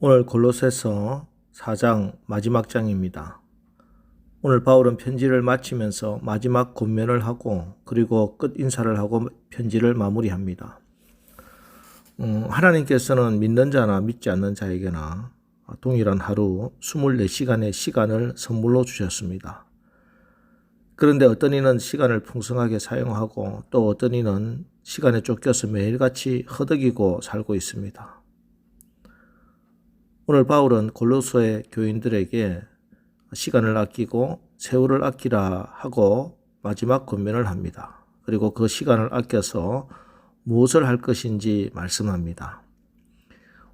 오늘 골로새서 4장 마지막 장입니다. 오늘 바울은 편지를 마치면서 마지막 권면을 하고 그리고 끝 인사를 하고 편지를 마무리합니다. 하나님께서는 믿는 자나 믿지 않는 자에게나 동일한 하루 24시간의 시간을 선물로 주셨습니다. 그런데 어떤 이는 시간을 풍성하게 사용하고 또 어떤 이는 시간에 쫓겨서 매일같이 허덕이고 살고 있습니다. 오늘 바울은 골로새 교인들에게 시간을 아끼고 세월을 아끼라 하고 마지막 권면을 합니다. 그리고 그 시간을 아껴서 무엇을 할 것인지 말씀합니다.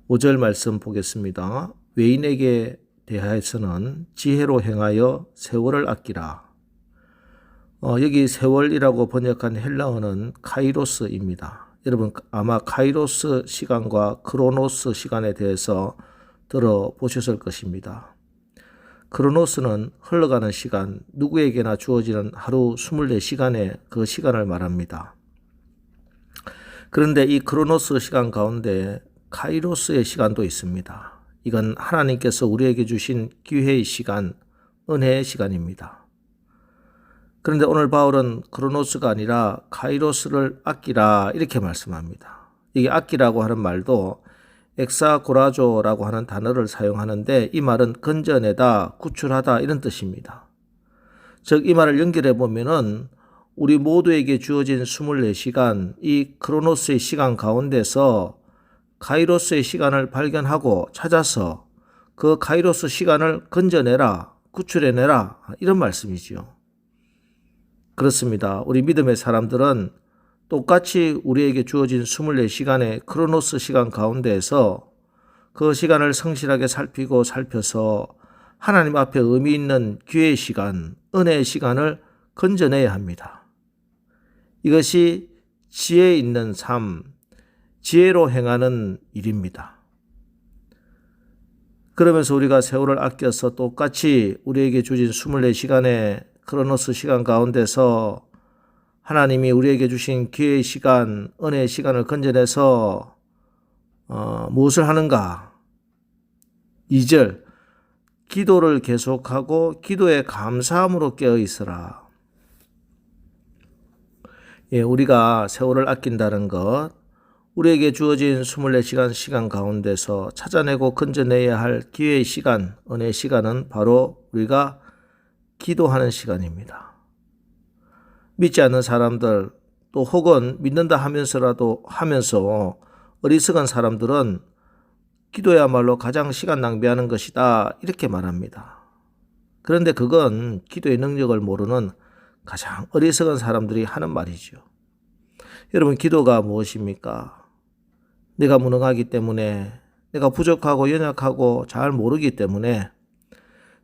5절 말씀 보겠습니다. 외인에게 대하여서는 지혜로 행하여 세월을 아끼라. 여기 세월이라고 번역한 헬라어는 카이로스입니다. 여러분 아마 카이로스 시간과 크로노스 시간에 대해서 들어보셨을 것입니다. 크로노스는 흘러가는 시간, 누구에게나 주어지는 하루 24시간의 그 시간을 말합니다. 그런데 이 크로노스 시간 가운데 카이로스의 시간도 있습니다. 이건 하나님께서 우리에게 주신 기회의 시간, 은혜의 시간입니다. 그런데 오늘 바울은 크로노스가 아니라 카이로스를 아끼라 이렇게 말씀합니다. 이게 아끼라고 하는 말도 엑사고라조라고 하는 단어를 사용하는데 이 말은 건져내다, 구출하다 이런 뜻입니다. 즉 이 말을 연결해 보면은 우리 모두에게 주어진 24시간 이 크로노스의 시간 가운데서 카이로스의 시간을 발견하고 찾아서 그 카이로스 시간을 건져내라, 구출해내라 이런 말씀이지요. 그렇습니다. 우리 믿음의 사람들은 똑같이 우리에게 주어진 24시간의 크로노스 시간 가운데에서 그 시간을 성실하게 살피고 살펴서 하나님 앞에 의미 있는 기회의 시간, 은혜의 시간을 건져내야 합니다. 이것이 지혜 있는 삶, 지혜로 행하는 일입니다. 그러면서 우리가 세월을 아껴서 똑같이 우리에게 주어진 24시간의 크로노스 시간 가운데서 하나님이 우리에게 주신 기회의 시간, 은혜의 시간을 건져내서 무엇을 하는가? 2절, 기도를 계속하고 기도에 감사함으로 깨어있으라. 우리가 세월을 아낀다는 것, 우리에게 주어진 24시간 시간 가운데서 찾아내고 건져내야 할 기회의 시간, 은혜의 시간은 바로 우리가 기도하는 시간입니다. 믿지 않는 사람들 또 혹은 믿는다 하면서 어리석은 사람들은 기도야말로 가장 시간 낭비하는 것이다 이렇게 말합니다. 그런데 그건 기도의 능력을 모르는 가장 어리석은 사람들이 하는 말이죠. 여러분 기도가 무엇입니까? 내가 무능하기 때문에 내가 부족하고 연약하고 잘 모르기 때문에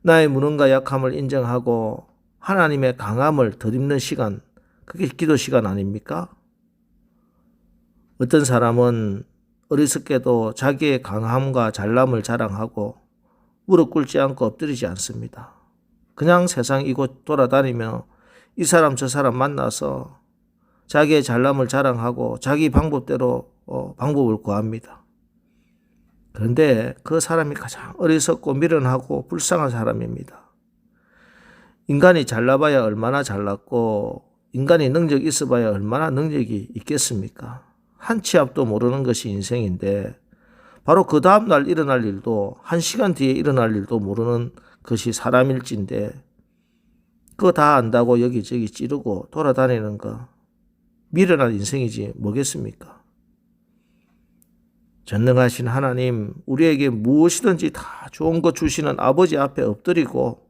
나의 무능과 약함을 인정하고 하나님의 강함을 덧입는 시간, 그게 기도 시간 아닙니까? 어떤 사람은 어리석게도 자기의 강함과 잘남을 자랑하고 무릎 꿇지 않고 엎드리지 않습니다. 그냥 세상 이곳 돌아다니며 이 사람 저 사람 만나서 자기의 잘남을 자랑하고 자기 방법대로 방법을 구합니다. 그런데 그 사람이 가장 어리석고 미련하고 불쌍한 사람입니다. 인간이 잘나봐야 얼마나 잘났고 인간이 능력이 있어봐야 얼마나 능력이 있겠습니까? 한 치 앞도 모르는 것이 인생인데 바로 그 다음날 일어날 일도 한 시간 뒤에 일어날 일도 모르는 것이 사람일진데 그거 다 안다고 여기저기 찌르고 돌아다니는 거 미련한 인생이지 뭐겠습니까? 전능하신 하나님, 우리에게 무엇이든지 다 좋은 것 주시는 아버지 앞에 엎드리고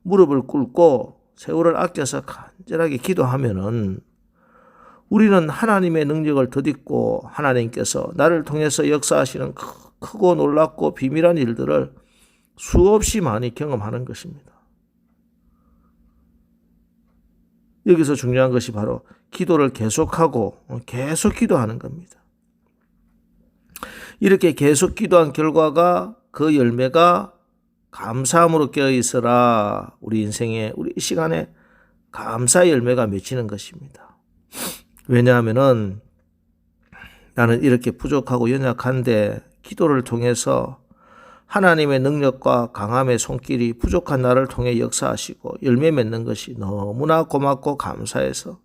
무릎을 꿇고 세월을 아껴서 간절하게 기도하면은 우리는 하나님의 능력을 덧입고 하나님께서 나를 통해서 역사하시는 크고 놀랍고 비밀한 일들을 수없이 많이 경험하는 것입니다. 여기서 중요한 것이 바로 기도를 계속하고 계속 기도하는 겁니다. 이렇게 계속 기도한 결과가 그 열매가 감사함으로 깨어있으라. 우리 인생에 우리 이 시간에 감사의 열매가 맺히는 것입니다. 왜냐하면은 나는 이렇게 부족하고 연약한데 기도를 통해서 하나님의 능력과 강함의 손길이 부족한 나를 통해 역사하시고 열매 맺는 것이 너무나 고맙고 감사해서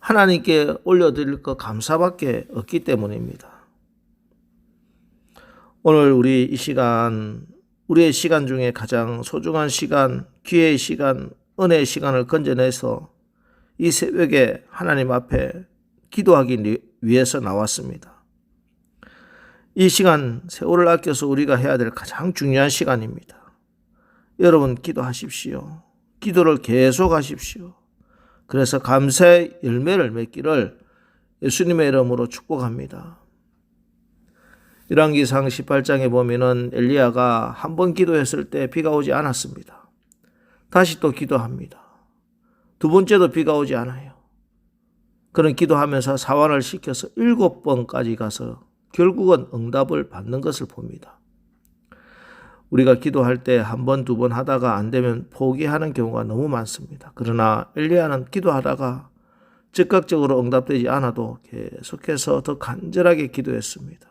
하나님께 올려드릴 것 감사밖에 없기 때문입니다. 오늘 우리 이 시간, 우리의 시간 중에 가장 소중한 시간, 기회의 시간, 은혜의 시간을 건져내서 이 새벽에 하나님 앞에 기도하기 위해서 나왔습니다. 이 시간 세월을 아껴서 우리가 해야 될 가장 중요한 시간입니다. 여러분 기도하십시오. 기도를 계속 하십시오. 그래서 감사의 열매를 맺기를 예수님의 이름으로 축복합니다. 열왕기상 18장에 보면은 엘리야가 한 번 기도했을 때 비가 오지 않았습니다. 다시 또 기도합니다. 두 번째도 비가 오지 않아요. 그는 기도하면서 사환을 시켜서 7번까지 가서 결국은 응답을 받는 것을 봅니다. 우리가 기도할 때 한 번, 두 번 하다가 안 되면 포기하는 경우가 너무 많습니다. 그러나 엘리야는 기도하다가 즉각적으로 응답되지 않아도 계속해서 더 간절하게 기도했습니다.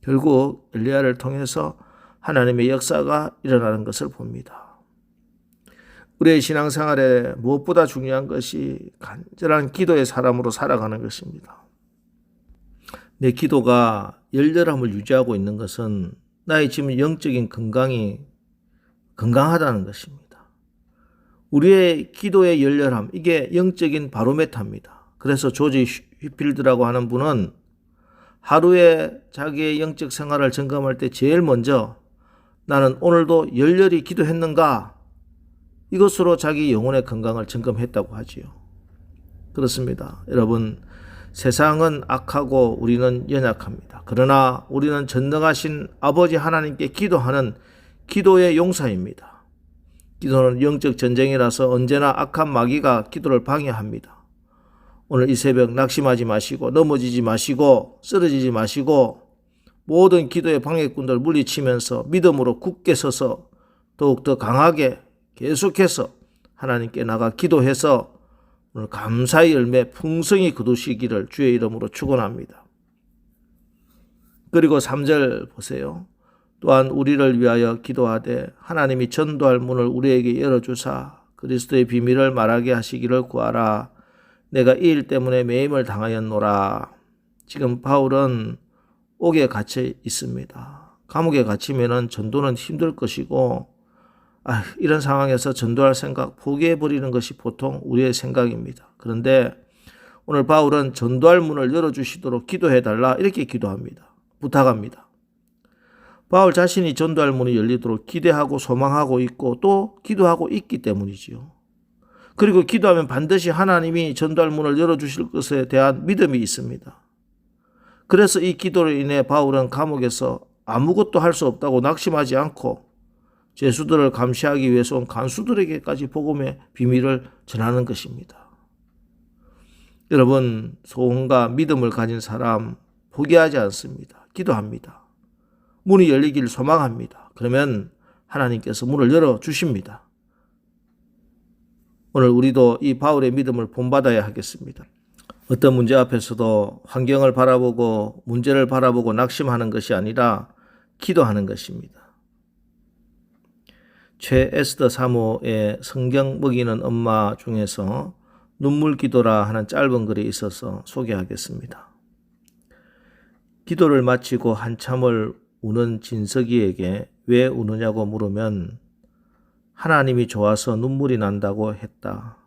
결국 엘리야를 통해서 하나님의 역사가 일어나는 것을 봅니다. 우리의 신앙생활에 무엇보다 중요한 것이 간절한 기도의 사람으로 살아가는 것입니다. 내 기도가 열렬함을 유지하고 있는 것은 나의 지금 영적인 건강이 건강하다는 것입니다. 우리의 기도의 열렬함, 이게 영적인 바로메타입니다. 그래서 조지 휘필드라고 하는 분은 하루에 자기의 영적 생활을 점검할 때 제일 먼저 나는 오늘도 열렬히 기도했는가? 이것으로 자기 영혼의 건강을 점검했다고 하지요. 그렇습니다. 여러분, 세상은 악하고 우리는 연약합니다. 그러나 우리는 전능하신 아버지 하나님께 기도하는 기도의 용사입니다. 기도는 영적 전쟁이라서 언제나 악한 마귀가 기도를 방해합니다. 오늘 이 새벽 낙심하지 마시고 넘어지지 마시고 쓰러지지 마시고 모든 기도의 방해꾼들 물리치면서 믿음으로 굳게 서서 더욱더 강하게 계속해서 하나님께 나가 기도해서 오늘 감사의 열매 풍성히 거두시기를 주의 이름으로 축원합니다. 그리고 3절 보세요. 또한 우리를 위하여 기도하되 하나님이 전도할 문을 우리에게 열어주사 그리스도의 비밀을 말하게 하시기를 구하라. 내가 이 일 때문에 매임을 당하였노라. 지금 바울은 옥에 갇혀 있습니다. 감옥에 갇히면 전도는 힘들 것이고 이런 상황에서 전도할 생각 포기해버리는 것이 보통 우리의 생각입니다. 그런데 오늘 바울은 전도할 문을 열어주시도록 기도해달라 이렇게 기도합니다. 부탁합니다. 바울 자신이 전도할 문이 열리도록 기대하고 소망하고 있고 또 기도하고 있기 때문이지요. 그리고 기도하면 반드시 하나님이 전도할 문을 열어주실 것에 대한 믿음이 있습니다. 그래서 이 기도로 인해 바울은 감옥에서 아무것도 할 수 없다고 낙심하지 않고 죄수들을 감시하기 위해서 온 간수들에게까지 복음의 비밀을 전하는 것입니다. 여러분, 소원과 믿음을 가진 사람 포기하지 않습니다. 기도합니다. 문이 열리기를 소망합니다. 그러면 하나님께서 문을 열어주십니다. 오늘 우리도 이 바울의 믿음을 본받아야 하겠습니다. 어떤 문제 앞에서도 환경을 바라보고 문제를 바라보고 낙심하는 것이 아니라 기도하는 것입니다. 최 에스더 사모의 성경 먹이는 엄마 중에서 눈물 기도라 하는 짧은 글이 있어서 소개하겠습니다. 기도를 마치고 한참을 우는 진석이에게 왜 우느냐고 물으면 하나님이 좋아서 눈물이 난다고 했다.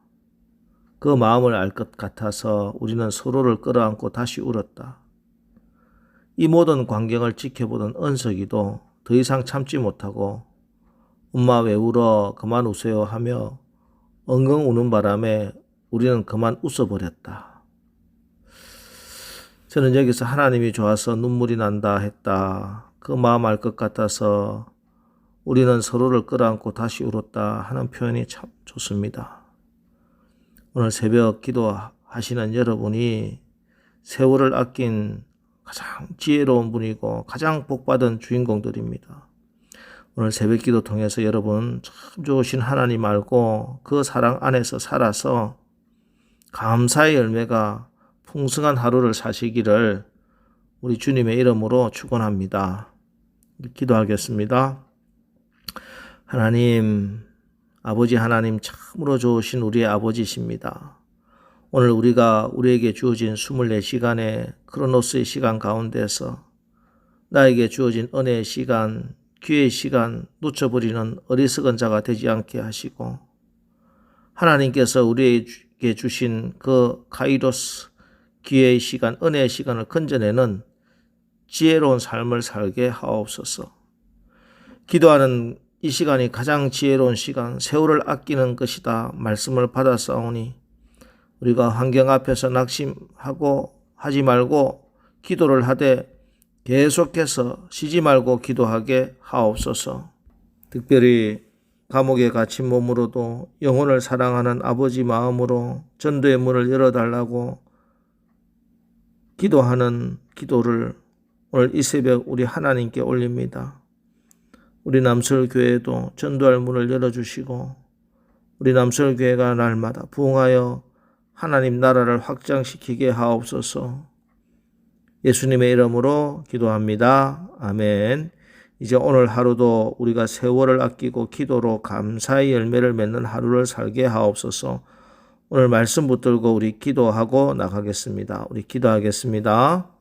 그 마음을 알 것 같아서 우리는 서로를 끌어안고 다시 울었다. 이 모든 광경을 지켜보던 은석이도 더 이상 참지 못하고 엄마 왜 울어 그만 우세요 하며 엉엉 우는 바람에 우리는 그만 웃어버렸다. 저는 여기서 하나님이 좋아서 눈물이 난다 했다. 그 마음 알 것 같아서 우리는 서로를 끌어안고 다시 울었다 하는 표현이 참 좋습니다. 오늘 새벽 기도하시는 여러분이 세월을 아낀 가장 지혜로운 분이고 가장 복받은 주인공들입니다. 오늘 새벽 기도 통해서 여러분 참 좋으신 하나님 알고 그 사랑 안에서 살아서 감사의 열매가 풍성한 하루를 사시기를 우리 주님의 이름으로 축원합니다. 기도하겠습니다. 하나님, 아버지 하나님 참으로 좋으신 우리의 아버지십니다. 오늘 우리에게 주어진 24시간의 크로노스의 시간 가운데서 나에게 주어진 은혜의 시간, 기회의 시간 놓쳐버리는 어리석은 자가 되지 않게 하시고 하나님께서 우리에게 주신 그 카이로스, 기회의 시간, 은혜의 시간을 건져내는 지혜로운 삶을 살게 하옵소서. 기도하는 이 시간이 가장 지혜로운 시간, 세월을 아끼는 것이다 말씀을 받았사오니 우리가 환경 앞에서 낙심하고 하지 말고 기도를 하되 계속해서 쉬지 말고 기도하게 하옵소서. 특별히 감옥에 갇힌 몸으로도 영혼을 사랑하는 아버지 마음으로 전도의 문을 열어달라고 기도하는 기도를 오늘 이 새벽 우리 하나님께 올립니다. 우리 남설교회도 전도할 문을 열어주시고 우리 남설교회가 날마다 부흥하여 하나님 나라를 확장시키게 하옵소서. 예수님의 이름으로 기도합니다. 아멘. 이제 오늘 하루도 우리가 세월을 아끼고 기도로 감사의 열매를 맺는 하루를 살게 하옵소서. 오늘 말씀 붙들고 우리 기도하고 나가겠습니다. 우리 기도하겠습니다.